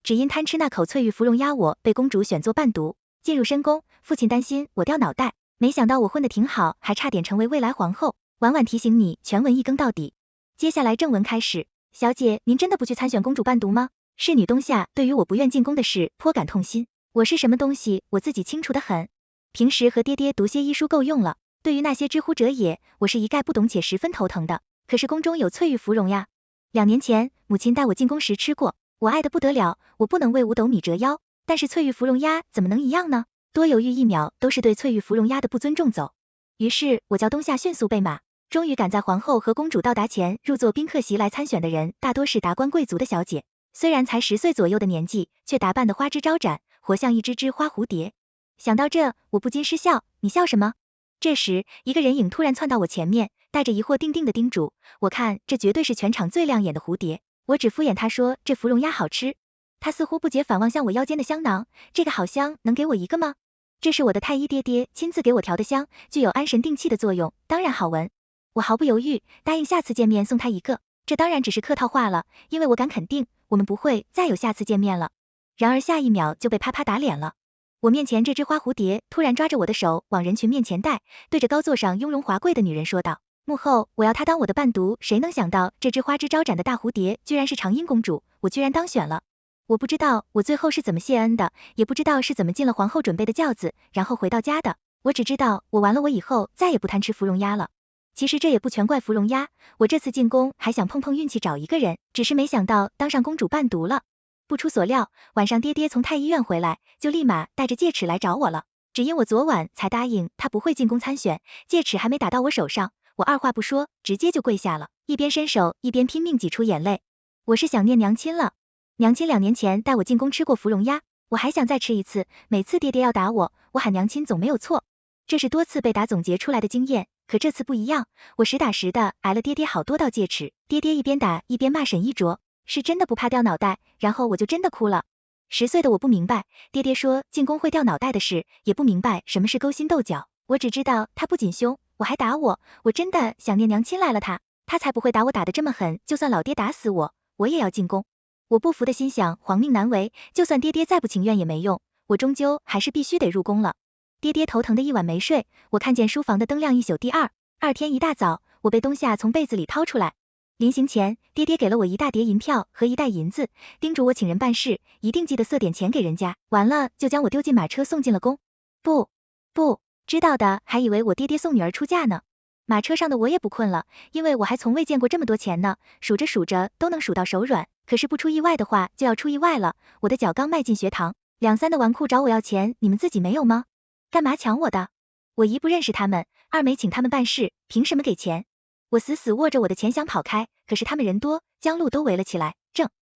只因贪吃那口翠玉芙蓉鸭，我被公主选作伴读，进入深宫，父亲担心我掉脑袋，没想到我混得挺好，还差点成为未来皇后。婉婉提醒你，全文一更到底。接下来正文开始。小姐，您真的不去参选公主伴读吗？侍女冬夏对于我不愿进宫的事颇感痛心，我是什么东西，我自己清楚得很。平时和爹爹读些医书够用了，对于那些知乎者也，我是一概不懂且十分头疼的。可是宫中有翠玉芙蓉呀，2年前母亲带我进宫时吃过，我爱得不得了，我不能为5斗米折腰，但是翠玉芙蓉鸭怎么能一样呢？多犹豫1秒都是对翠玉芙蓉鸭的不尊重走。于是我叫冬夏迅速备马，终于赶在皇后和公主到达前入座宾客席。来参选的人大多是达官贵族的小姐，虽然才10岁左右的年纪，却打扮得花枝招展，活像一只只花蝴蝶。想到这，我不禁失笑，你笑什么？这时一个人影突然窜到我前面，带着疑惑定定的叮嘱，我看这绝对是全场最亮眼的蝴蝶。我只敷衍他说这芙蓉鸭好吃。他似乎不解反望向我腰间的香囊，这个好香，能给我一个吗？这是我的太医爹爹亲自给我调的香，具有安神定气的作用，当然好闻。我毫不犹豫答应下次见面送他一个，这当然只是客套话了，因为我敢肯定我们不会再有下次见面了。然而下一秒就被啪啪打脸了。我面前这只花蝴蝶突然抓着我的手往人群面前带，对着高座上雍容华贵的女人说道，幕后我要她当我的伴读，谁能想到这只花枝招展的大蝴蝶居然是长音公主，我居然当选了。我不知道我最后是怎么谢恩的，也不知道是怎么进了皇后准备的轿子，然后回到家的，我只知道我完了，我以后再也不贪吃芙蓉鸭了。其实这也不全怪芙蓉鸭，我这次进宫还想碰碰运气找一个人，只是没想到当上公主伴读了。不出所料，晚上爹爹从太医院回来，就立马带着戒尺来找我了。只因我昨晚才答应他不会进宫参选，戒尺还没打到我手上，我二话不说，直接就跪下了，一边伸手一边拼命挤出眼泪。我是想念娘亲了，娘亲2年前带我进宫吃过芙蓉鸭，我还想再吃一次，每次爹爹要打我，我喊娘亲总没有错。这是多次被打总结出来的经验，可这次不一样，我实打实的挨了爹爹好多道戒尺，爹爹一边打一边骂沈一卓，是真的不怕掉脑袋，然后我就真的哭了。10岁的我不明白爹爹说进宫会掉脑袋的事，也不明白什么是勾心斗角，我只知道他不仅凶，我还打我，我真的想念娘亲来了，他才不会打我打得这么狠，就算老爹打死我，我也要进宫。我不服的心想，皇命难违，就算爹爹再不情愿也没用，我终究还是必须得入宫了。爹爹头疼的一晚没睡，我看见书房的灯亮一宿。第二天一大早，我被冬夏从被子里掏出来。临行前，爹爹给了我一大叠银票和1袋银子，叮嘱我请人办事，一定记得赊点钱给人家，完了就将我丢进马车送进了宫。不，知道的还以为我爹爹送女儿出嫁呢。马车上的我也不困了，因为我还从未见过这么多钱呢，数着数着都能数到手软。可是不出意外的话就要出意外了，我的脚刚迈进学堂，2、3的纨绔找我要钱，你们自己没有吗？干嘛抢我的？我1不认识他们，2没请他们办事，凭什么给钱？我死死握着我的钱想跑开，可是他们人多，将路都围了起来。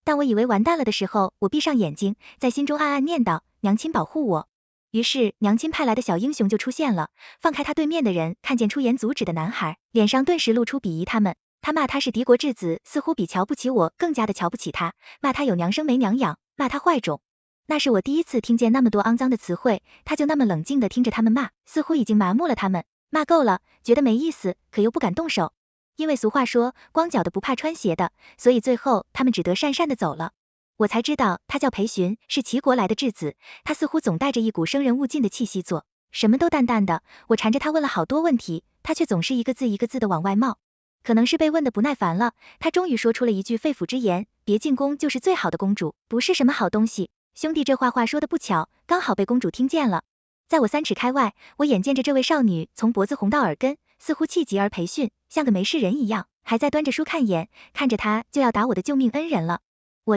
但我以为完蛋了的时候，我闭上眼睛，在心中暗暗念叨，娘亲保护我。于是娘亲派来的小英雄就出现了，放开他对面的人，看见出言阻止的男孩，脸上顿时露出鄙夷他们。他骂他是敌国质子，似乎比瞧不起我更加的瞧不起他，骂他有娘生没娘养，骂他坏种。那是我第一次听见那么多肮脏的词汇，他就那么冷静地听着他们骂，似乎已经麻木了他们。骂够了，觉得没意思，可又不敢动手，因为俗话说光脚的不怕穿鞋的，所以最后他们只得讪讪地走了。我才知道他叫裴寻，是齐国来的质子，他似乎总带着一股生人勿近的气息做，什么都淡淡的。我缠着他问了好多问题，他却总是一个字一个字的往外冒。可能是被问的不耐烦了，他终于说出了一句肺腑之言，别进宫就是最好的公主，不是什么好东西。兄弟这话说的不巧，刚好被公主听见了。在我3尺开外，我眼见着这位少女从脖子红到耳根，似乎气急而培训，像个没事人一样，还在端着书看眼，看着她就要打我的救命恩人了。我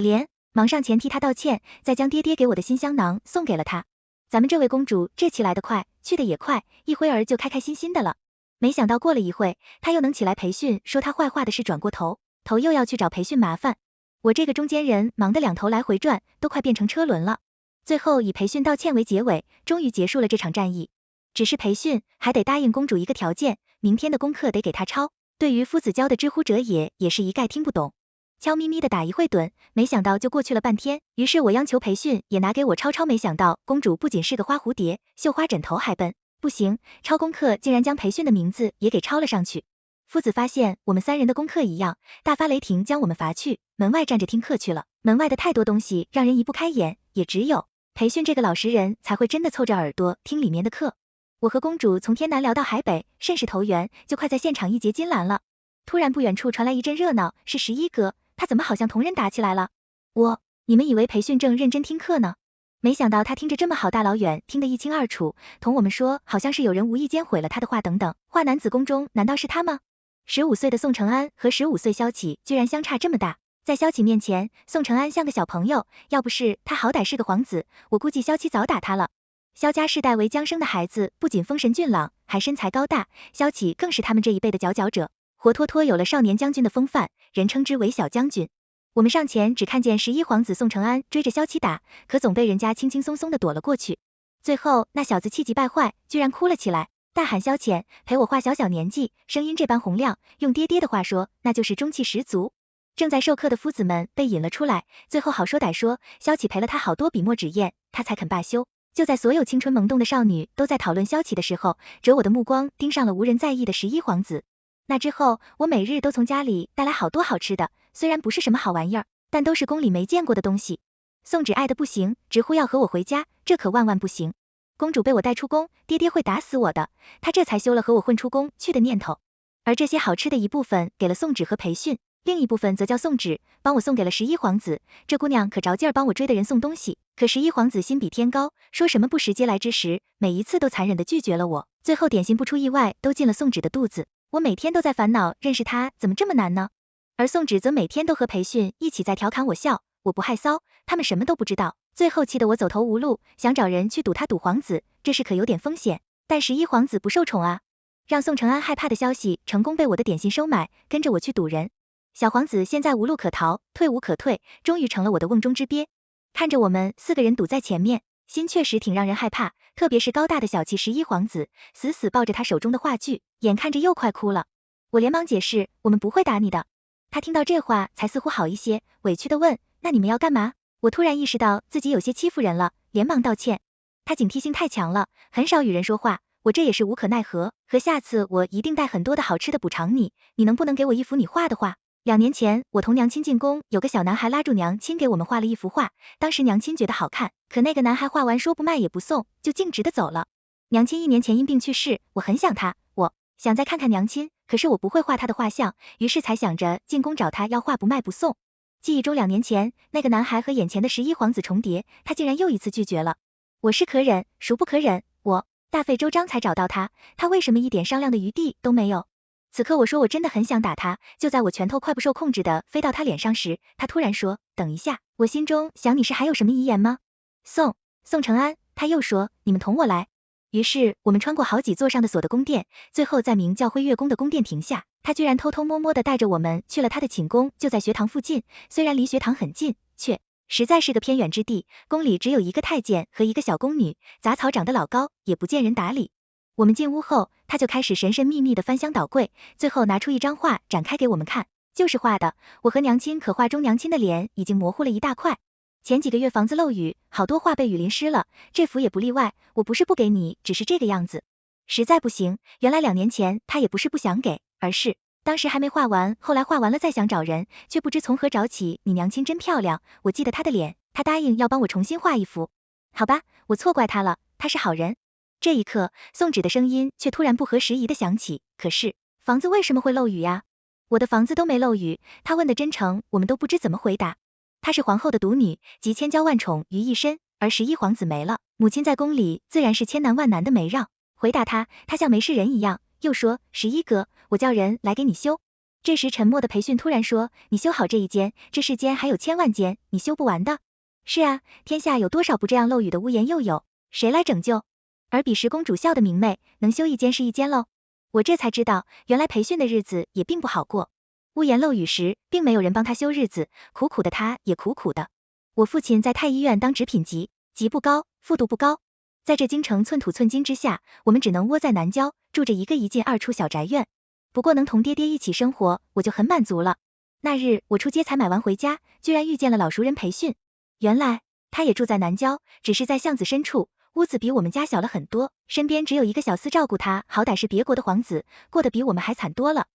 忙上前替她道歉，再将爹爹给我的新香囊送给了她。咱们这位公主这期来得快，去的也快，一会儿就开开心心的了。没想到过了一会，她又能起来培训说她坏话的事，转过头又要去找培训麻烦。我这个中间人忙得2头来回转，都快变成车轮了。最后以培训道歉为结尾，终于结束了这场战役。只是培训还得答应公主一个条件，明天的功课得给她抄。对于夫子教的知乎者也是一概听不懂，悄咪咪的打一会盹，没想到就过去了半天。于是我央求培训也拿给我抄，没想到公主不仅是个花蝴蝶，绣花枕头还笨，不行，抄功课竟然将培训的名字也给抄了上去。夫子发现我们3人的功课一样，大发雷霆将我们罚去，门外站着听课去了。门外的太多东西让人移不开眼，也只有培训这个老实人才会真的凑着耳朵听里面的课。我和公主从天南聊到海北，甚是投缘，就快在现场一结金兰了。突然不远处传来一阵热闹，是11哥，他怎么好像同人打起来了？你们以为培训正认真听课呢？没想到他听着这么好，大老远听得一清二楚，同我们说好像是有人无意间毁了他的话等等。华南子宫中难道是他吗？15岁的宋承安和15岁萧启居然相差这么大，在萧启面前，宋承安像个小朋友，要不是他好歹是个皇子，我估计萧启早打他了。萧家世代为将生的孩子不仅丰神俊朗，还身材高大，萧启更是他们这一辈的佼佼者，活脱脱有了少年将军的风范，人称之为小将军。我们上前只看见11皇子宋承安追着萧启打，可总被人家轻轻松松的躲了过去。最后那小子气急败坏，居然哭了起来，大喊萧浅陪我画小小年纪，声音这般洪亮，用爹爹的话说，那就是中气十足。正在授课的夫子们被引了出来，最后好说歹说，萧启赔了他好多笔墨纸砚，他才肯罢休。就在所有青春萌动的少女都在讨论萧启的时候，折我的目光盯上了无人在意的11皇子。那之后，我每日都从家里带来好多好吃的，虽然不是什么好玩意儿，但都是宫里没见过的东西。宋芷爱的不行，直呼要和我回家，这可万万不行。公主被我带出宫，爹爹会打死我的，他这才休了和我混出宫去的念头。而这些好吃的一部分给了宋芷和培训，另一部分则叫宋芷帮我送给了11皇子，这姑娘可着劲儿帮我追的人送东西。可11皇子心比天高，说什么不时接来之时，每一次都残忍的拒绝了我，最后点心不出意外都进了宋芷的肚子。我每天都在烦恼认识他怎么这么难呢？而宋芷则每天都和培训一起在调侃我笑，我不害臊，他们什么都不知道，最后气得我走投无路，想找人去赌他赌皇子，这事可有点风险，但11皇子不受宠啊。让宋承安害怕的消息成功被我的点心收买，跟着我去赌人。小皇子现在无路可逃，退无可退，终于成了我的瓮中之鳖。看着我们4个人堵在前面，心确实挺让人害怕，特别是高大的小气11皇子，死死抱着他手中的话剧，眼看着又快哭了。我连忙解释，我们不会打你的。他听到这话才似乎好一些，委屈的问，那你们要干嘛？我突然意识到自己有些欺负人了，连忙道歉。他警惕性太强了，很少与人说话，我这也是无可奈何，可下次我一定带很多的好吃的补偿你，你能不能给我一幅你画的画？2年前我同娘亲进宫，有个小男孩拉住娘亲给我们画了一幅画，当时娘亲觉得好看，可那个男孩画完说不卖也不送，就径直的走了。娘亲1年前因病去世，我很想他，我想再看看娘亲，可是我不会画他的画像，于是才想着进宫找他要画不卖不送。记忆中2年前那个男孩和眼前的11皇子重叠，他竟然又一次拒绝了。我是可忍孰不可忍，我大费周章才找到他，他为什么一点商量的余地都没有？此刻我说我真的很想打他，就在我拳头快不受控制的飞到他脸上时，他突然说，等一下，我心中想你是还有什么遗言吗？宋承安，他又说，你们同我来。于是我们穿过好几座上的锁的宫殿，最后在名叫辉月宫的宫殿停下，他居然偷偷摸摸的带着我们去了他的寝宫，就在学堂附近，虽然离学堂很近，却实在是个偏远之地，宫里只有一个太监和一个小宫女，杂草长得老高，也不见人打理。我们进屋后，他就开始神神秘秘的翻箱倒柜，最后拿出一张画展开给我们看，就是画的，我和娘亲可画中娘亲的脸已经模糊了一大块。前几个月房子漏雨，好多画被雨淋湿了，这幅也不例外，我不是不给你，只是这个样子，实在不行。原来2年前他也不是不想给，而是当时还没画完，后来画完了再想找人，却不知从何找起。你娘亲真漂亮，我记得她的脸，她答应要帮我重新画一幅。好吧，我错怪她了，她是好人。这一刻，宋芷的声音却突然不合时宜的响起，可是房子为什么会漏雨呀？我的房子都没漏雨，他问的真诚，我们都不知怎么回答。她是皇后的独女，集千娇万宠于一身，而11皇子没了，母亲在宫里自然是千难万难的没让。回答她像没事人一样，又说11哥，我叫人来给你修。这时沉默的培训突然说，你修好这一间，这世间还有千万间，你修不完的。是啊，天下有多少不这样漏雨的屋檐又有谁来拯救？而彼时公主笑的明媚，能修一间是一间喽。我这才知道，原来培训的日子也并不好过。屋檐漏雨时，并没有人帮他修日子，苦苦的他也苦苦的。我父亲在太医院当直品级，级不高，复度不高。在这京城寸土寸金之下，我们只能窝在南郊，住着一个1进2出小宅院。不过能同爹爹一起生活，我就很满足了。那日我出街才买完回家，居然遇见了老熟人培训。原来他也住在南郊，只是在巷子深处，屋子比我们家小了很多，身边只有一个小厮照顾他，好歹是别国的皇子，过得比我们还惨多了。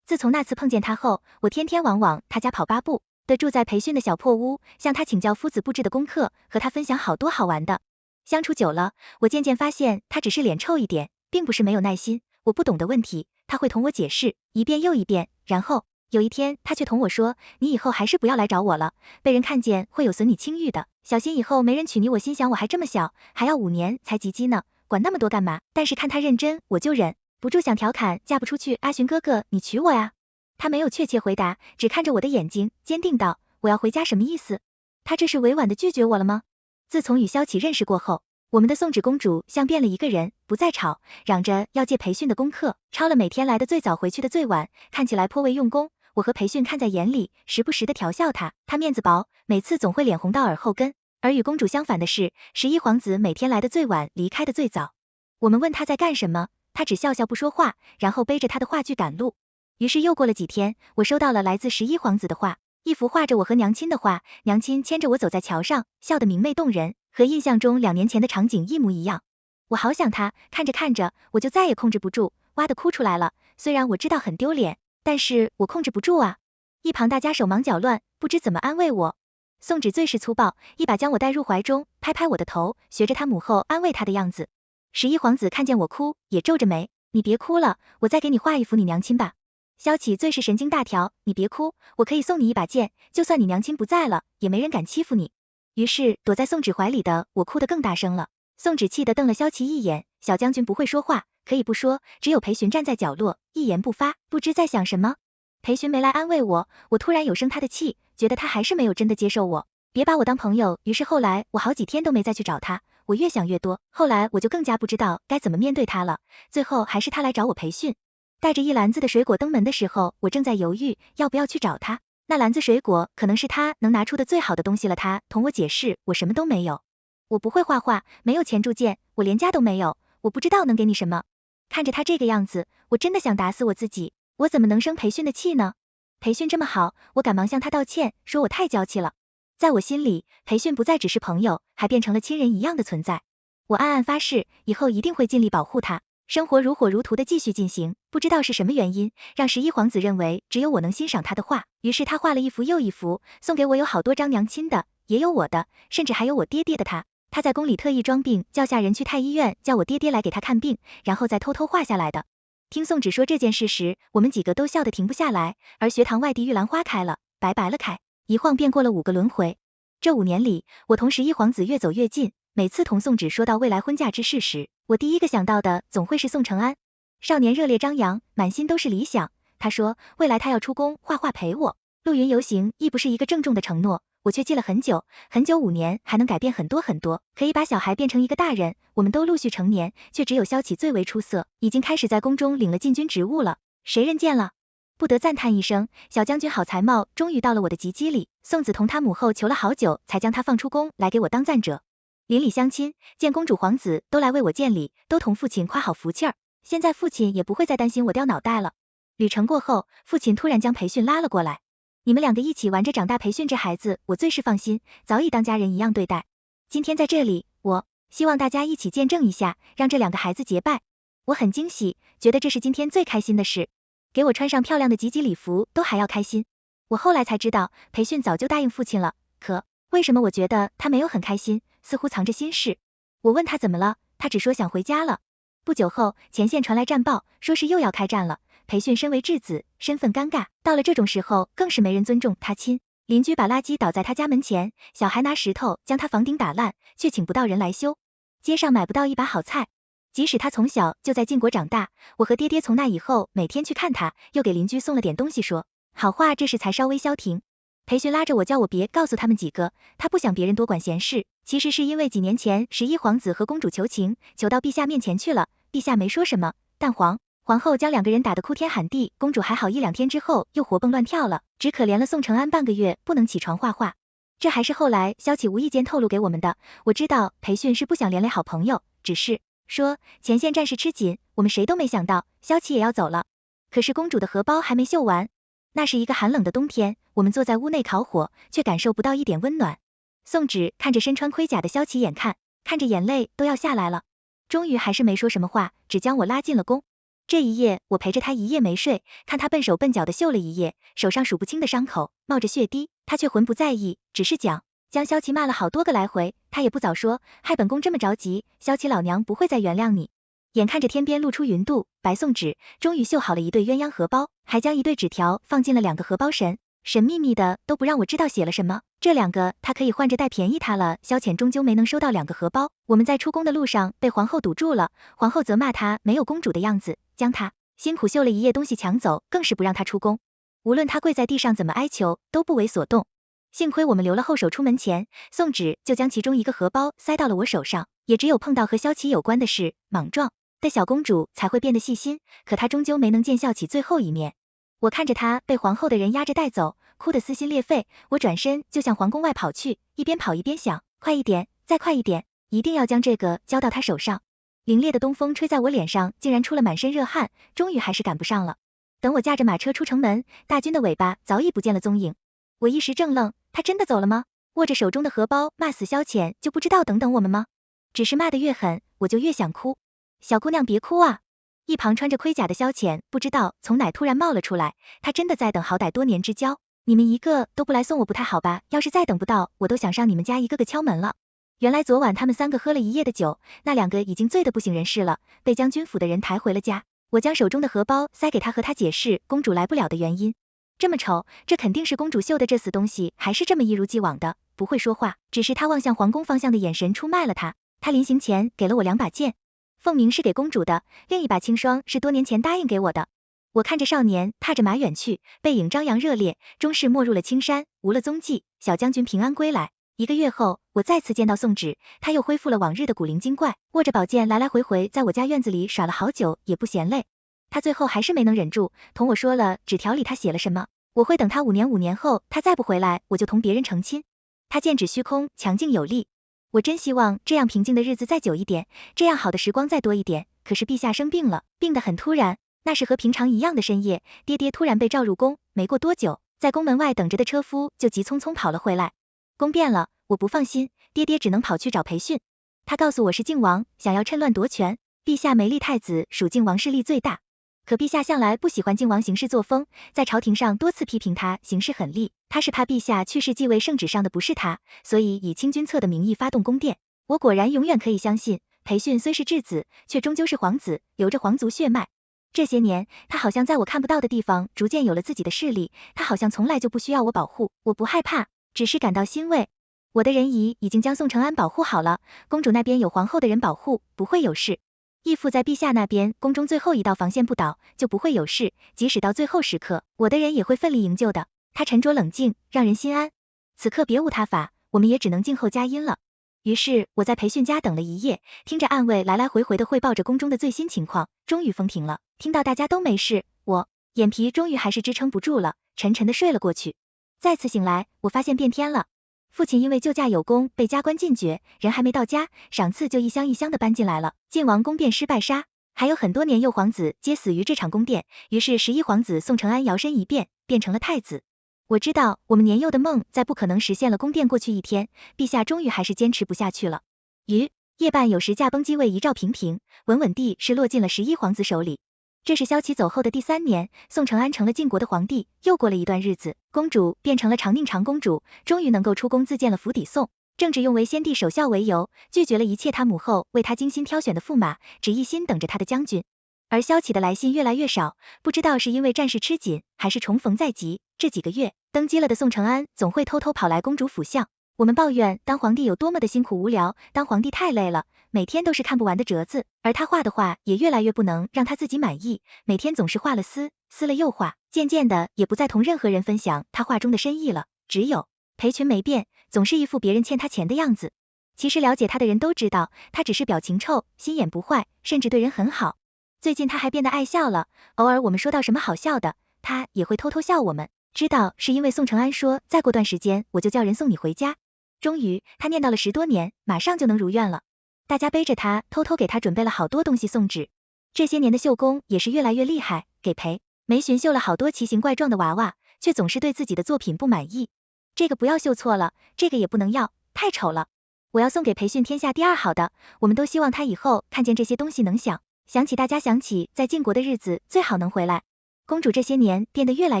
自从那次碰见他后，我天天往他家跑8步的住在培训的小破屋，向他请教夫子布置的功课，和他分享好多好玩的。相处久了，我渐渐发现他只是脸臭一点，并不是没有耐心。我不懂的问题，他会同我解释一遍又一遍，然后有一天他却同我说，你以后还是不要来找我了，被人看见会有损你清誉的，小心以后没人娶你。我心想我还这么小，还要5年才及笄呢，管那么多干嘛？但是看他认真，我就忍不住想调侃，嫁不出去，阿寻哥哥你娶我呀。他没有确切回答，只看着我的眼睛，坚定道，我要回家什么意思？他这是委婉的拒绝我了吗？自从与萧启认识过后，我们的宋芷公主像变了一个人，不再吵，嚷着要借培训的功课，抄了每天来的最早回去的最晚，看起来颇为用功。我和培训看在眼里，时不时的调笑他，他面子薄，每次总会脸红到耳后根。而与公主相反的是，11皇子每天来的最晚，离开的最早。我们问他在干什么，他只笑笑不说话，然后背着他的话剧赶路。于是又过了几天，我收到了来自11皇子的画，一幅画着我和娘亲的画，娘亲牵着我走在桥上，笑得明媚动人，和印象中2年前的场景一模一样。我好想他，看着看着，我就再也控制不住，哇的哭出来了。虽然我知道很丢脸，但是我控制不住啊。一旁大家手忙脚乱，不知怎么安慰我。宋芷最是粗暴，一把将我带入怀中，拍拍我的头，学着他母后安慰他的样子。11皇子看见我哭，也皱着眉，你别哭了，我再给你画一幅你娘亲吧。萧启最是神经大条，你别哭，我可以送你一把剑，就算你娘亲不在了，也没人敢欺负你。于是躲在宋芷怀里的我哭得更大声了。宋芷气得瞪了萧启一眼，小将军不会说话，可以不说，只有裴寻站在角落，一言不发，不知在想什么。裴寻没来安慰我，我突然有生他的气，觉得他还是没有真的接受我，别把我当朋友。于是后来我好几天都没再去找他，我越想越多，后来我就更加不知道该怎么面对他了，最后还是他来找我培训。带着一篮子的水果登门的时候，我正在犹豫要不要去找他，那篮子水果可能是他能拿出的最好的东西了。他同我解释，我什么都没有，我不会画画，没有钱铸剑，我连家都没有，我不知道能给你什么。看着他这个样子，我真的想打死我自己，我怎么能生培训的气呢？培训这么好，我赶忙向他道歉，说我太娇气了。在我心里，培训不再只是朋友，还变成了亲人一样的存在。我暗暗发誓，以后一定会尽力保护他。生活如火如荼的继续进行，不知道是什么原因，让11皇子认为只有我能欣赏他的画，于是他画了一幅又一幅，送给我，有好多张娘亲的，也有我的，甚至还有我爹爹的他在宫里特意装病，叫下人去太医院，叫我爹爹来给他看病，然后再偷偷画下来的。听宋芷说这件事时，我们几个都笑得停不下来，而学堂外地玉兰花开了，白了开，一晃便过了5个轮回。这5年里，我同11皇子越走越近，每次同宋芷说到未来婚嫁之事时，我第一个想到的总会是宋承安。少年热烈张扬，满心都是理想。他说未来他要出宫画画陪我，陆云游行亦不是一个郑重的承诺，我却记了很久很久，5年还能改变很多很多，可以把小孩变成一个大人。我们都陆续成年，却只有萧启最为出色，已经开始在宫中领了禁军职务了。谁人见了不得赞叹一声，小将军好才貌，终于到了我的及笄里。宋子同他母后求了好久，才将他放出宫来给我当赞者。邻里乡亲见公主皇子都来为我见礼，都同父亲夸好福气儿。现在父亲也不会再担心我掉脑袋了。旅程过后，父亲突然将培训拉了过来，你们2个一起玩着长大，培训这孩子我最是放心，早已当家人一样对待。今天在这里，我希望大家一起见证一下，让这2个孩子结拜。我很惊喜，觉得这是今天最开心的事，给我穿上漂亮的及笄礼服都还要开心。我后来才知道，培训早就答应父亲了，可为什么我觉得他没有很开心，似乎藏着心事。我问他怎么了，他只说想回家了。不久后，前线传来战报，说是又要开战了。培训身为质子，身份尴尬，到了这种时候更是没人尊重他亲。邻居把垃圾倒在他家门前，小孩拿石头将他房顶打烂，却请不到人来修。街上买不到一把好菜，即使他从小就在晋国长大，我和爹爹从那以后每天去看他，又给邻居送了点东西，说好话，这时才稍微消停。培训拉着我叫我别告诉他们几个，他不想别人多管闲事，其实是因为几年前11皇子和公主求情，求到陛下面前去了，陛下没说什么，但皇后将2个人打得哭天喊地，公主还好1-2天之后又活蹦乱跳了，只可怜了宋承安半个月不能起床画画。这还是后来萧启无意间透露给我们的，我知道培训是不想连累好朋友，只是说前线战事吃紧，我们谁都没想到萧启也要走了。可是公主的荷包还没绣完。那是一个寒冷的冬天，我们坐在屋内烤火，却感受不到一点温暖。宋芷看着身穿盔甲的萧启，眼看着眼泪都要下来了，终于还是没说什么话，只将我拉进了宫。这一夜我陪着他一夜没睡，看他笨手笨脚的绣了一夜，手上数不清的伤口，冒着血滴，他却浑不在意，只是将萧琪骂了好多个来回，他也不早说，害本宫这么着急，萧琪老娘不会再原谅你。眼看着天边露出云度，白送纸终于绣好了一对鸳鸯荷包，还将一对纸条放进了2个荷包神秘密的，都不让我知道写了什么。这2个他可以换着带便宜他了。萧浅终究没能收到2个荷包，我们在出宫的路上被皇后堵住了，皇后责骂他没有公主的样子，将他辛苦绣了一夜东西抢走，更是不让他出宫。无论他跪在地上怎么哀求，都不为所动。幸亏我们留了后手，出门前送纸就将其中一个荷包塞到了我手上，也只有碰到和萧琪有关的事，莽撞的小公主才会变得细心，可她终究没能见萧琪最后一面。我看着她被皇后的人押着带走，哭得撕心裂肺，我转身就向皇宫外跑去，一边跑一边想，快一点，再快一点，一定要将这个交到她手上。凛冽的东风吹在我脸上，竟然出了满身热汗，终于还是赶不上了。等我驾着马车出城门，大军的尾巴早已不见了踪影。我一时怔愣，他真的走了吗？握着手中的荷包骂死萧浅，就不知道等等我们吗？只是骂得越狠，我就越想哭。小姑娘别哭啊！一旁穿着盔甲的萧浅不知道从哪突然冒了出来，他真的在等好歹多年之交，你们一个都不来送我不太好吧？要是再等不到，我都想上你们家一个个敲门了。原来昨晚他们3个喝了一夜的酒，那2个已经醉得不省人事了，被将军府的人抬回了家。我将手中的荷包塞给他，和他解释公主来不了的原因。这么丑，这肯定是公主绣的，这死东西还是这么一如既往的不会说话，只是他望向皇宫方向的眼神出卖了他。他临行前给了我2把剑，凤鸣是给公主的，另一把青霜是多年前答应给我的。我看着少年踏着马远去，背影张扬热烈，终是没入了青山，无了踪迹。小将军平安归来。1个月后，我再次见到宋芷，他又恢复了往日的古灵精怪，握着宝剑来来回回在我家院子里耍了好久，也不嫌累。他最后还是没能忍住，同我说了纸条里他写了什么，我会等他5年后，他再不回来，我就同别人成亲。他剑指虚空，强劲有力。我真希望这样平静的日子再久一点，这样好的时光再多一点，可是陛下生病了，病得很突然，那是和平常一样的深夜，爹爹突然被召入宫，没过多久，在宫门外等着的车夫就急匆匆跑了回来。宫变了，我不放心，爹爹只能跑去找裴训。他告诉我是靖王，想要趁乱夺权，陛下没立太子，属靖王势力最大。可陛下向来不喜欢靖王行事作风，在朝廷上多次批评他行事狠戾，他是怕陛下去世继位圣旨上的不是他，所以以清君侧的名义发动宫殿。我果然永远可以相信，裴训虽是质子，却终究是皇子，流着皇族血脉。这些年，他好像在我看不到的地方逐渐有了自己的势力，他好像从来就不需要我保护，我不害怕，只是感到欣慰。我的人仪已经将宋承安保护好了，公主那边有皇后的人保护，不会有事。义父在陛下那边，宫中最后一道防线不倒，就不会有事，即使到最后时刻，我的人也会奋力营救的。他沉着冷静，让人心安。此刻别无他法，我们也只能静候佳音了。于是我在裴训家等了一夜，听着暗卫来来回回的汇报着宫中的最新情况，终于风停了，听到大家都没事，我眼皮终于还是支撑不住了，沉沉的睡了过去。再次醒来，我发现变天了。父亲因为救驾有功被加官进爵，人还没到家，赏赐就一箱一箱的搬进来了。晋王宫变失败杀，还有很多年幼皇子皆死于这场宫殿，于是11皇子宋承安摇身一变，变成了太子。我知道我们年幼的梦再不可能实现了，宫殿过去1天，陛下终于还是坚持不下去了。夜半有时驾崩继位，一诏平平，稳稳地是落进了11皇子手里。这是萧齐走后的第3年，宋承安成了晋国的皇帝。又过了一段日子，公主变成了长宁长公主，终于能够出宫自荐了府邸宋。正只用为先帝守孝为由，拒绝了一切他母后为他精心挑选的驸马，只一心等着他的将军。而萧齐的来信越来越少，不知道是因为战事吃紧，还是重逢在即。这几个月，登基了的宋承安总会偷偷跑来公主府相我们抱怨当皇帝有多么的辛苦无聊，当皇帝太累了，每天都是看不完的折子，而他画的画也越来越不能让他自己满意，每天总是画了撕了又画，渐渐的也不再同任何人分享他画中的深意了，只有裴群没变，总是一副别人欠他钱的样子。其实了解他的人都知道，他只是表情臭，心眼不坏，甚至对人很好。最近他还变得爱笑了，偶尔我们说到什么好笑的，他也会偷偷笑我们，知道是因为宋承安说再过段时间我就叫人送你回家。终于他念叨了10多年，马上就能如愿了。大家背着他偷偷给他准备了好多东西送纸。这些年的绣工也是越来越厉害，给裴梅寻绣了好多奇形怪状的娃娃，却总是对自己的作品不满意。这个不要绣错了，这个也不能要，太丑了。我要送给裴训天下第2好的，我们都希望他以后看见这些东西能想想起大家想起在晋国的日子最好能回来。公主这些年变得越来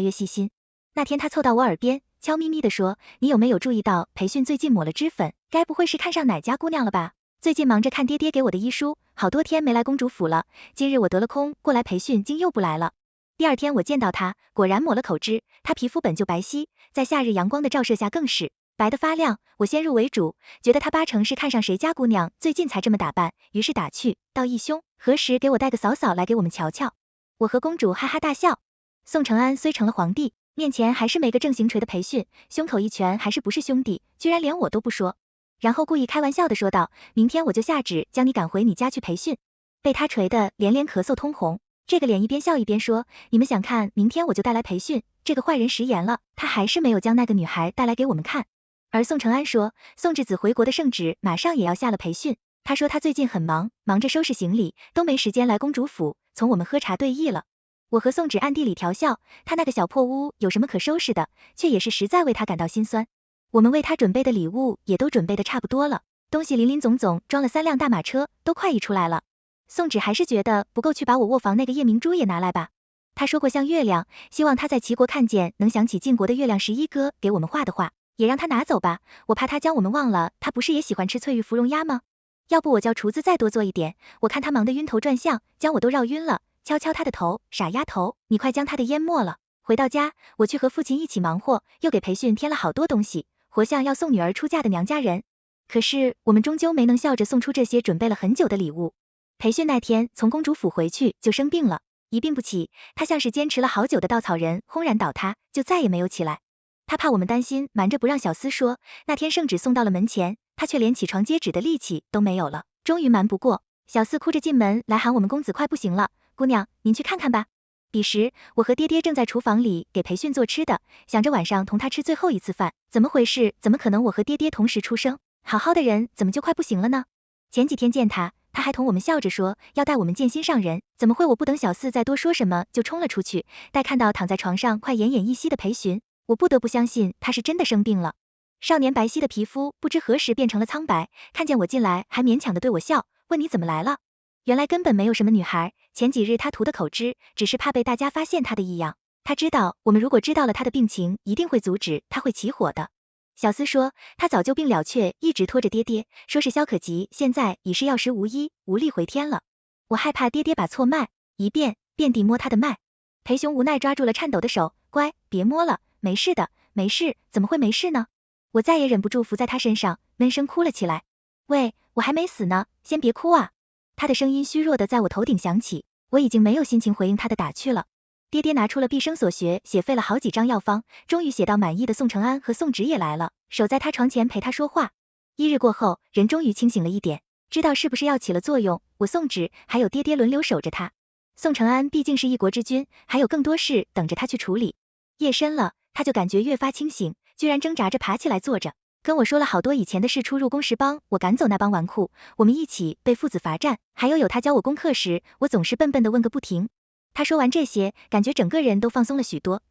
越细心。那天她凑到我耳边，悄咪咪地说，你有没有注意到培训最近抹了脂粉，该不会是看上哪家姑娘了吧？最近忙着看爹爹给我的医书，好多天没来公主府了，今日我得了空过来培训，竟又不来了。第二天我见到她，果然抹了口脂，她皮肤本就白皙，在夏日阳光的照射下更是白得发亮。我先入为主，觉得她八成是看上谁家姑娘，最近才这么打扮，于是打趣道义兄，何时给我带个嫂嫂来给我们瞧瞧？我和公主哈哈大笑。宋承安虽成了皇帝，面前还是没个正形锤的培训，胸口一拳还是不是兄弟，居然连我都不说。然后故意开玩笑的说道，明天我就下旨将你赶回你家去培训。被他锤得连连咳嗽通红，这个脸一边笑一边说，你们想看明天我就带来培训，这个坏人食言了，他还是没有将那个女孩带来给我们看。而宋承安说，宋质子回国的圣旨马上也要下了培训，他说他最近很忙，忙着收拾行李，都没时间来公主府，从我们喝茶对弈了。我和宋芷暗地里调笑，他那个小破屋有什么可收拾的，却也是实在为他感到心酸。我们为他准备的礼物也都准备的差不多了，东西林林总总装了3辆大马车，都快溢出来了。宋芷还是觉得不够，去把我卧房那个夜明珠也拿来吧。他说过像月亮，希望他在齐国看见能想起晋国的月亮11哥给我们画的画，也让他拿走吧，我怕他将我们忘了，他不是也喜欢吃翠玉芙蓉鸭吗？要不我叫厨子再多做一点，我看他忙得晕头转向，将我都绕晕了。敲敲他的头，傻丫头，你快将他的淹没了。回到家，我去和父亲一起忙活，又给培训添了好多东西，活像要送女儿出嫁的娘家人。可是我们终究没能笑着送出这些准备了很久的礼物。培训那天从公主府回去就生病了，一病不起，他像是坚持了好久的稻草人，轰然倒塌，就再也没有起来。他怕我们担心，瞒着不让小厮说，那天圣旨送到了门前，他却连起床接旨的力气都没有了，终于瞒不过，小厮哭着进门来喊我们公子快不行了，姑娘您去看看吧。彼时我和爹爹正在厨房里给培训做吃的，想着晚上同他吃最后一次饭，怎么回事？怎么可能我和爹爹同时出生？好好的人怎么就快不行了呢？前几天见他还同我们笑着说要带我们见心上人，怎么会？我不等小厮再多说什么就冲了出去，待看到躺在床上快奄奄一息的培训，我不得不相信他是真的生病了。少年白皙的皮肤不知何时变成了苍白，看见我进来还勉强的对我笑，问你怎么来了？原来根本没有什么女孩，前几日他涂的口脂，只是怕被大家发现他的异样。他知道我们如果知道了他的病情，一定会阻止，他会起火的。小厮说他早就病了，却一直拖着爹爹，说是萧可及现在已是药石无医，无力回天了。我害怕爹爹把错脉，一遍遍地摸他的脉。裴雄无奈抓住了颤抖的手，乖，别摸了，没事的，没事，怎么会没事呢？我再也忍不住伏在他身上，闷声哭了起来。喂，我还没死呢，先别哭啊。他的声音虚弱的在我头顶响起，我已经没有心情回应他的打趣了。爹爹拿出了毕生所学，写废了好几张药方，终于写到满意的宋承安和宋芷也来了，守在他床前陪他说话。1日过后，人终于清醒了一点，知道是不是药起了作用，我宋芷还有爹爹轮流守着他。宋承安毕竟是一国之君，还有更多事等着他去处理。夜深了，他就感觉越发清醒，居然挣扎着爬起来坐着，跟我说了好多以前的事，出入宫时帮我赶走那帮纨绔，我们一起被父子罚站，还有他教我功课时，我总是笨笨的问个不停。他说完这些，感觉整个人都放松了许多，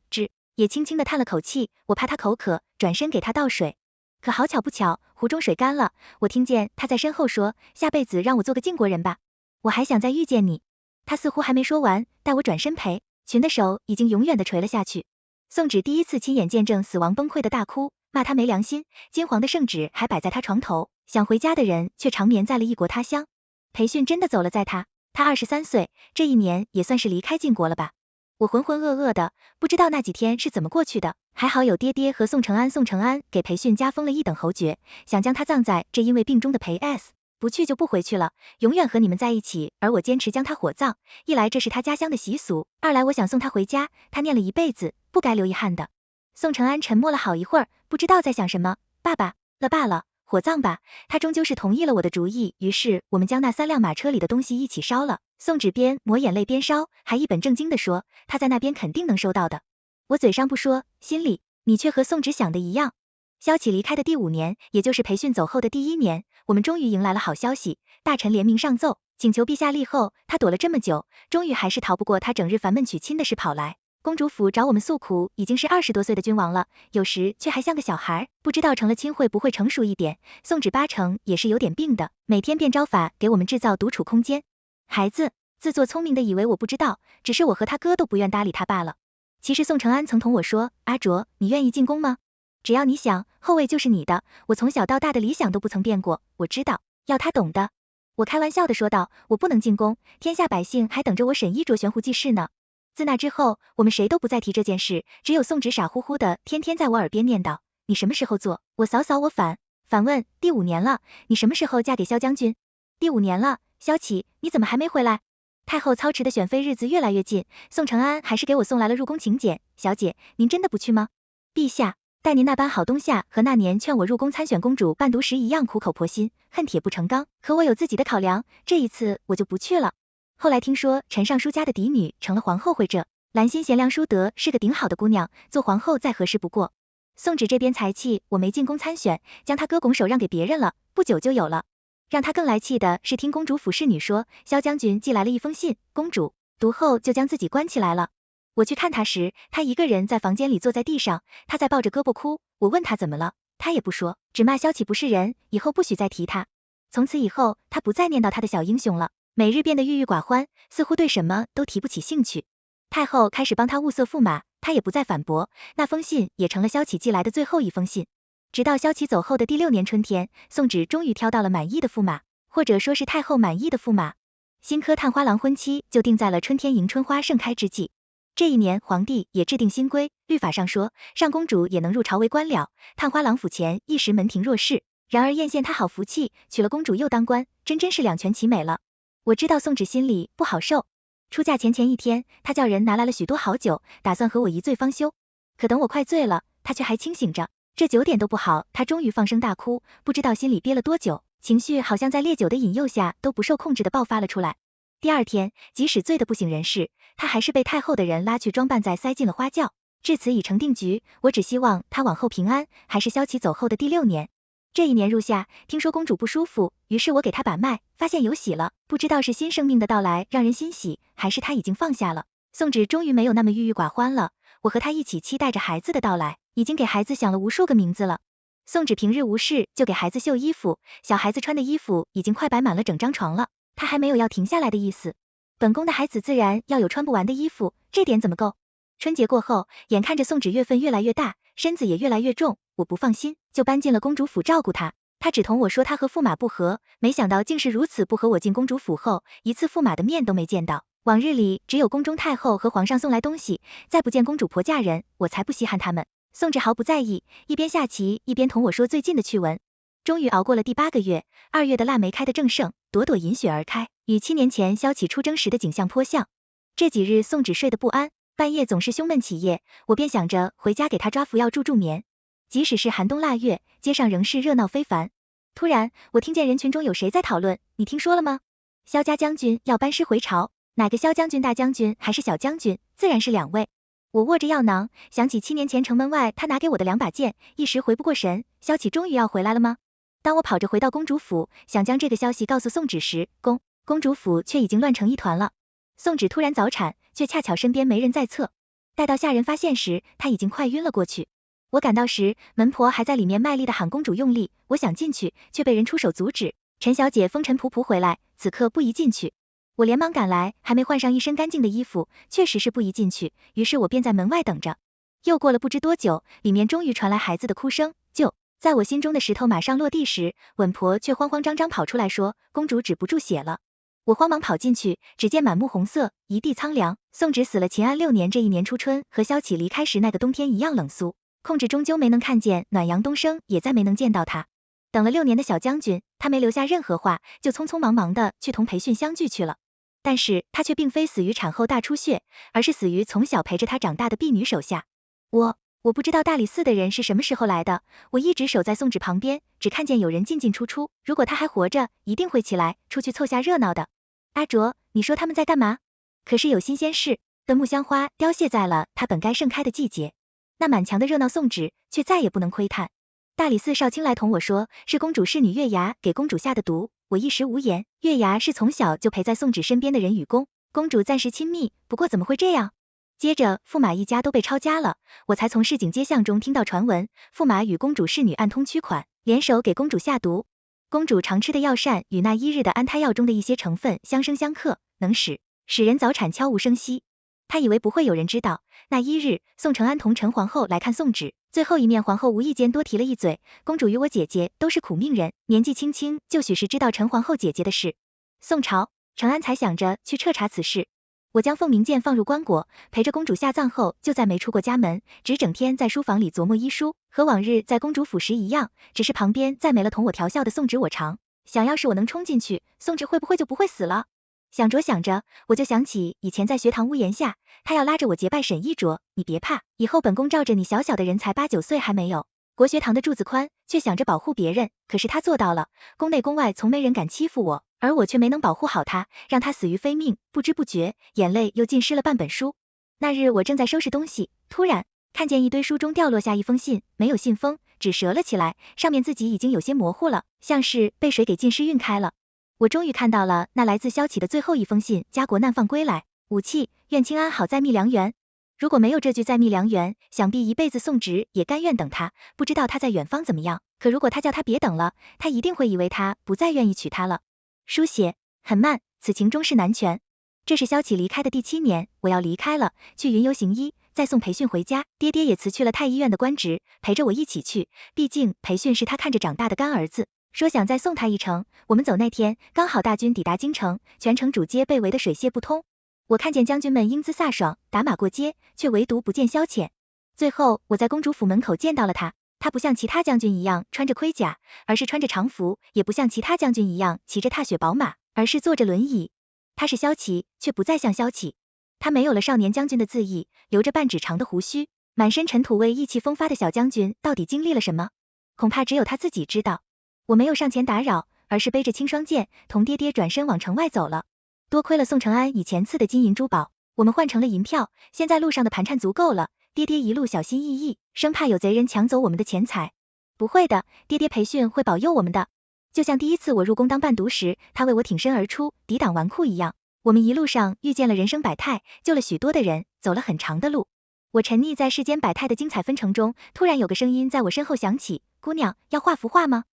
也轻轻的叹了口气，我怕他口渴，转身给他倒水。可好巧不巧，壶中水干了，我听见他在身后说，下辈子让我做个晋国人吧，我还想再遇见你。他似乎还没说完，待我转身陪群的手已经永远的垂了下去。宋芷第一次亲眼见证死亡崩溃的大哭，骂他没良心，金黄的圣旨还摆在他床头，想回家的人却长眠在了异国他乡。培训真的走了，在他23岁，这一年也算是离开晋国了吧。我浑浑噩噩的，不知道那几天是怎么过去的，还好有爹爹和宋承安给培训加封了1等侯爵，想将他葬在这因为病中的裴 S， 不去就不回去了，永远和你们在一起，而我坚持将他火葬，一来这是他家乡的习俗，二来我想送他回家，他念了一辈子，不该留遗憾的。宋承安沉默了好一会儿，不知道在想什么，爸爸，罢了，火葬吧，他终究是同意了我的主意，于是我们将那3辆马车里的东西一起烧了。宋芷边抹眼泪边烧，还一本正经地说，他在那边肯定能收到的。我嘴上不说，心里，你却和宋芷想的一样。萧启离开的第5年，也就是培训走后的第1年，我们终于迎来了好消息，大臣联名上奏，请求陛下立后。他躲了这么久，终于还是逃不过他整日烦闷娶亲的事跑来。公主府找我们诉苦，已经是20多岁的君王了，有时却还像个小孩，不知道成了亲会不会成熟一点。宋芷8成也是有点病的，每天便招法给我们制造独处空间。孩子，自作聪明的以为我不知道，只是我和他哥都不愿搭理他罢了。其实宋承安曾同我说，阿卓，你愿意进宫吗？只要你想，后位就是你的，我从小到大的理想都不曾变过，我知道，要他懂的。我开玩笑的说道，我不能进宫，天下百姓还等着我沈一卓悬壶济世呢。自那之后，我们谁都不再提这件事，只有宋芷傻乎乎的天天在我耳边念叨，你什么时候做？我扫我反问，第5年了，你什么时候嫁给萧将军？第5年了，萧启，你怎么还没回来？太后操持的选妃日子越来越近，宋承安还是给我送来了入宫请柬，小姐，您真的不去吗？陛下，待您那般好东夏和那年劝我入宫参选公主伴读时一样苦口婆心，恨铁不成钢，可我有自己的考量，这一次我就不去了。后来听说陈尚书家的嫡女成了皇后会这，兰心贤良淑德是个顶好的姑娘，做皇后再合适不过。宋芷这边才气我没进宫参选，将他哥拱手让给别人了，不久就有了。让他更来气的是听公主府侍女说，萧将军寄来了一封信，公主读后就将自己关起来了。我去看他时，他一个人在房间里坐在地上，他在抱着胳膊哭，我问他怎么了，他也不说，只骂萧启不是人，以后不许再提他。从此以后，他不再念叨他的小英雄了，每日变得郁郁寡欢，似乎对什么都提不起兴趣。太后开始帮他物色驸马，他也不再反驳，那封信也成了萧启寄来的最后一封信。直到萧启走后的第6年春天，宋芷终于挑到了满意的驸马，或者说是太后满意的驸马。新科探花郎婚期就定在了春天迎春花盛开之际。这一年，皇帝也制定新规，律法上说，上公主也能入朝为官了，探花郎府前一时门庭若市。然而艳羡她好福气，娶了公主又当官，真是两全其美了。我知道宋芷心里不好受。出嫁前一天，她叫人拿来了许多好酒，打算和我一醉方休。可等我快醉了，她却还清醒着。这9点都不好，她终于放声大哭，不知道心里憋了多久，情绪好像在烈酒的引诱下都不受控制的爆发了出来。第2天，即使醉得不省人事，她还是被太后的人拉去装扮在塞进了花轿。至此已成定局，我只希望她往后平安，还是萧启走后的第6年。这一年入夏，听说公主不舒服，于是我给她把脉，发现有喜了，不知道是新生命的到来让人欣喜，还是她已经放下了。宋芷终于没有那么郁郁寡欢了，我和她一起期待着孩子的到来，已经给孩子想了无数个名字了。宋芷平日无事就给孩子绣衣服，小孩子穿的衣服已经快摆满了整张床了，她还没有要停下来的意思。本宫的孩子自然要有穿不完的衣服，这点怎么够？春节过后，眼看着宋芷月份越来越大，身子也越来越重，我不放心，就搬进了公主府照顾她。她只同我说她和驸马不和，没想到竟是如此。不和我进公主府后，一次驸马的面都没见到。往日里只有宫中太后和皇上送来东西，再不见公主婆家人，我才不稀罕他们。宋芷毫不在意，一边下棋一边同我说最近的趣闻。终于熬过了第8个月，2月的腊梅开得正盛，朵朵银雪而开，与7年前萧启出征时的景象颇像。这几日宋芷睡得不安，半夜总是胸闷起夜，我便想着回家给她抓服药助眠。即使是寒冬腊月，街上仍是热闹非凡。突然，我听见人群中有谁在讨论，你听说了吗？萧家将军要班师回朝，哪个萧将军大将军还是小将军，自然是2位。我握着药囊，想起7年前城门外他拿给我的2把剑，一时回不过神，萧启终于要回来了吗？当我跑着回到公主府，想将这个消息告诉宋芷时，公主府却已经乱成一团了。宋芷突然早产，却恰巧身边没人在侧。待到下人发现时，她已经快晕了过去。我赶到时，门婆还在里面卖力的喊公主用力，我想进去，却被人出手阻止。陈小姐风尘仆仆回来，此刻不宜进去。我连忙赶来，还没换上一身干净的衣服，确实是不宜进去，于是我便在门外等着。又过了不知多久，里面终于传来孩子的哭声，就在我心中的石头马上落地时，稳婆却慌慌张张跑出来说，公主止不住血了。我慌忙跑进去，只见满目红色，一地苍凉。宋芷死了秦安6年这一年初春，和萧启离开时那个冬天一样冷肃，控制终究没能看见暖阳东升，也再没能见到他。等了6年的小将军，他没留下任何话，就匆匆忙忙的去同培训相聚去了。但是他却并非死于产后大出血，而是死于从小陪着他长大的婢女手下。我不知道大理寺的人是什么时候来的，我一直守在宋芷旁边，只看见有人进进出出，如果他还活着，一定会起来出去凑下热闹的。阿卓，你说他们在干嘛？可是有新鲜事，的木香花凋谢在了它本该盛开的季节，那满墙的热闹宋芷却再也不能窥探。大理寺少卿来同我说，是公主侍女月牙给公主下的毒，我一时无言。月牙是从小就陪在宋芷身边的人与公主暂时亲密，不过怎么会这样？接着驸马一家都被抄家了，我才从市井街巷中听到传闻，驸马与公主侍女暗通驱款，联手给公主下毒。公主常吃的药膳与那1日的安胎药中的一些成分相生相克，能使使人早产悄无声息。他以为不会有人知道，那一日，宋承安同陈皇后来看宋旨，最后一面皇后无意间多提了一嘴，公主与我姐姐都是苦命人，年纪轻轻就许是知道陈皇后姐姐的事。宋朝，承安才想着去彻查此事。我将凤鸣剑放入棺椁，陪着公主下葬后，就再没出过家门，只整天在书房里琢磨医书，和往日在公主府时一样，只是旁边再没了同我调笑的宋芷我常想要是我能冲进去，宋芷会不会就不会死了？想着想着，我就想起以前在学堂屋檐下，他要拉着我结拜沈一卓，你别怕，以后本宫罩着你小小的人才8、9岁还没有。国学堂的柱子宽，却想着保护别人，可是他做到了，宫内宫外从没人敢欺负我，而我却没能保护好他，让他死于非命，不知不觉，眼泪又浸湿了半本书。那日我正在收拾东西，突然看见一堆书中掉落下一封信，没有信封，纸折了起来，上面字迹已经有些模糊了，像是被水给浸湿晕开了。我终于看到了那来自萧启的最后一封信，家国难放归来，武器愿清安好在密良园。如果没有这句在密良园，想必一辈子宋芷也甘愿等他，不知道他在远方怎么样，可如果他叫他别等了，他一定会以为他不再愿意娶她了。书写很慢，此情终是难全。这是萧启离开的第7年，我要离开了，去云游行医，再送培训回家，爹爹也辞去了太医院的官职，陪着我一起去，毕竟培训是他看着长大的干儿子。说想再送他一程，我们走那天刚好大军抵达京城，全城主街被围得水泄不通。我看见将军们英姿飒爽，打马过街，却唯独不见萧浅。最后我在公主府门口见到了他，他不像其他将军一样穿着盔甲，而是穿着常服，也不像其他将军一样骑着踏雪宝马，而是坐着轮椅。他是萧齐，却不再像萧启。他没有了少年将军的恣意，留着半指长的胡须，满身尘土味，意气风发的小将军到底经历了什么？恐怕只有他自己知道。我没有上前打扰，而是背着青霜剑，同爹爹转身往城外走了。多亏了宋承安以前赐的金银珠宝，我们换成了银票，现在路上的盘缠足够了。爹爹一路小心翼翼，生怕有贼人抢走我们的钱财。不会的，爹爹培训会保佑我们的。就像第一次我入宫当伴读时，他为我挺身而出，抵挡纨绔一样。我们一路上遇见了人生百态，救了许多的人，走了很长的路。我沉溺在世间百态的精彩纷呈中，突然有个声音在我身后响起，姑娘，要画幅画吗？